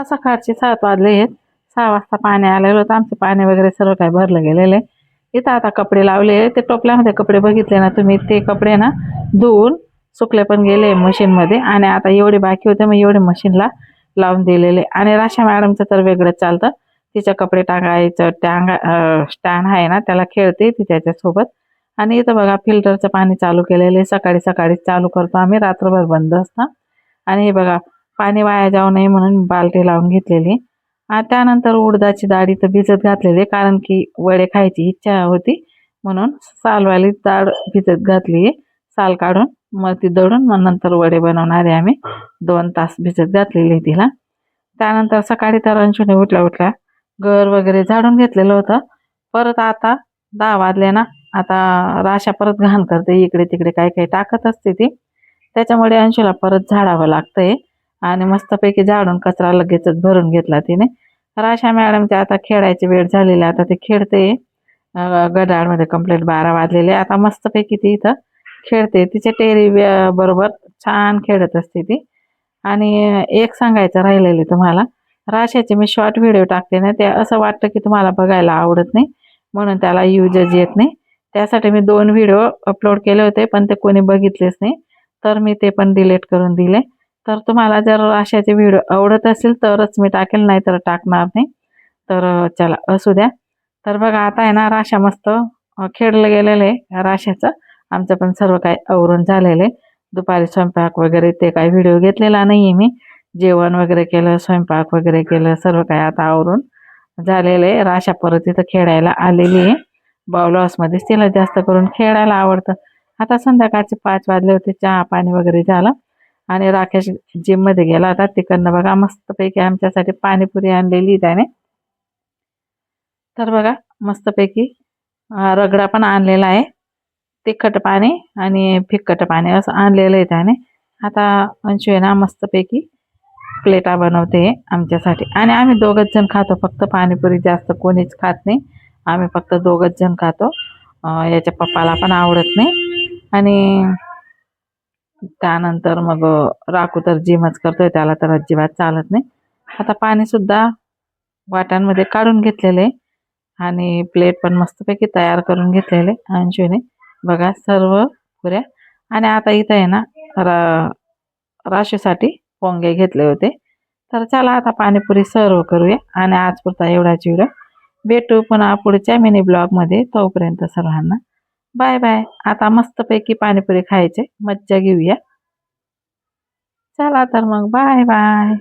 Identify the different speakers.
Speaker 1: सकाळचे 7 वाजले आहेत. 6 वाजता पाणी आलेलं होतं. आमचे पाणी वगैरे सर्व काही भरलं गेलेलं आहे. इथं आता कपडे लावले. ते टोपल्यामध्ये कपडे बघितले ना तुम्ही, ते कपडे ना धुवून सुकले पण गेले मशीनमध्ये आणि आता एवढे बाकी होते, मग एवढे मशीनला लावून दिलेले. आणि राशा मॅडमचं तर वेगळंच चालतं. तिच्या कपडे टाकायचं स्टँड आहे ना, त्याला खेळते ती त्याच्यासोबत. आणि इथं बघा फिल्टरचं पाणी चालू केलेलं आहे. सकाळी सकाळी चालू करतो आम्ही, रात्रभर बंद असतं. आणि हे बघा पाणी वाया जाऊ नये म्हणून बाल्टी लावून घेतलेली. त्यानंतर उडदाची डाळ इथं भिजत घातलेली, कारण की वडे खायची इच्छा होती म्हणून सालवाली डाळ भिजत घातली. साल काढून मग ती दळून मग नंतर वडे बनवणारे आम्ही. 2 तास भिजत घातलेली तिला. त्यानंतर सकाळी तर अंशूने उठल्या उठल्या घर वगैरे झाडून घेतलेलं होतं. परत आता 10 वाजले ना, आता राशा परत घाण करते, इकडे तिकडे काही काही टाकत असते ती. त्याच्यामुळे अंशूला परत झाडावं लागतंय. आणि मस्तपैकी झाडून कचरा लगेचच भरून घेतला तिने. राशा मॅडमचे आता खेळायची वेळ झालेली, आता ते खेळते. गडाळमध्ये कंप्लीट 12 वाजलेले. आता मस्तपैकी ती इथं खेळते. तिच्या टेरी बरोबर छान खेळत असते ती. आणि एक सांगायचं राहिलेले तुम्हाला, राशाचे मी शॉर्ट व्हिडिओ टाकते ना, ते असं वाटतं की तुम्हाला बघायला आवडत नाही, म्हणून त्याला यूजच येत नाही. त्यासाठी मी 2 व्हिडिओ अपलोड केले होते, पण ते कोणी बघितलेच नाही, तर मी ते पण डिलीट करून दिले. तर तुम्हाला जर राशाचे व्हिडिओ आवडत असेल तरच मी टाकेल, नाही तर टाकणार नाही. तर चला असू द्या. तर बघा आता आहे ना, राशा मस्त खेळलं गेलेलं आहे राशाचं. आमचं पण सर्व काही आवरून झालेलं आहे. दुपारी स्वयंपाक वगैरे ते काही व्हिडिओ घेतलेला नाहीये मी. जेवण वगैरे केलं, स्वयंपाक वगैरे केलं, सर्व काही आता आवरून झालेलं आहे. राशा परत इथं खेळायला आलेली आहे. बाऊल हाऊसमध्येच तिला जास्त करून खेळायला आवडतं. आता संध्याकाळचे 5 वाजले होते, चहा पाणी वगैरे झालं आणि राकेश जिममध्ये गेला होता. तिकडनं बघा मस्तपैकी आमच्यासाठी पाणीपुरी आणलेली त्याने. तर बघा मस्तपैकी रगडा पण आणलेला आहे. तिखट पाणी आणि फिक्कट पाणी असं आणलेलं आहे त्याने. आता अंशू आहे ना मस्तपैकी प्लेटा बनवते आमच्यासाठी. आणि आम्ही 2घच जण खातो फक्त पाणीपुरी, जास्त कोणीच खात नाही. आम्ही फक्त 2घच जण खातो. याच्या पप्पाला पण आवडत नाही. आणि त्यानंतर मग राकू तर जिमच करतोय, त्याला तर अजिबात चालत नाही. आता पाणीसुद्धा वाट्यांमध्ये काढून घेतलेले आणि प्लेट पण मस्तपैकी तयार करून घेतलेले अंशूने. बघा सर्व पुऱ्या. आणि आता इथं आहे ना राशीसाठी पोंगे घेतले होते. तर चला आता पाणीपुरी सर्व करूया. आणि आज पुरता एवढाच व्हिडिओ. भेटू पुन्हा पुढच्या मिनी ब्लॉगमध्ये. तोपर्यंत सर्वांना बाय बाय. आता मस्तपैकी पाणीपुरी खायचे मज्जा घेऊया. चला तर मग बाय बाय.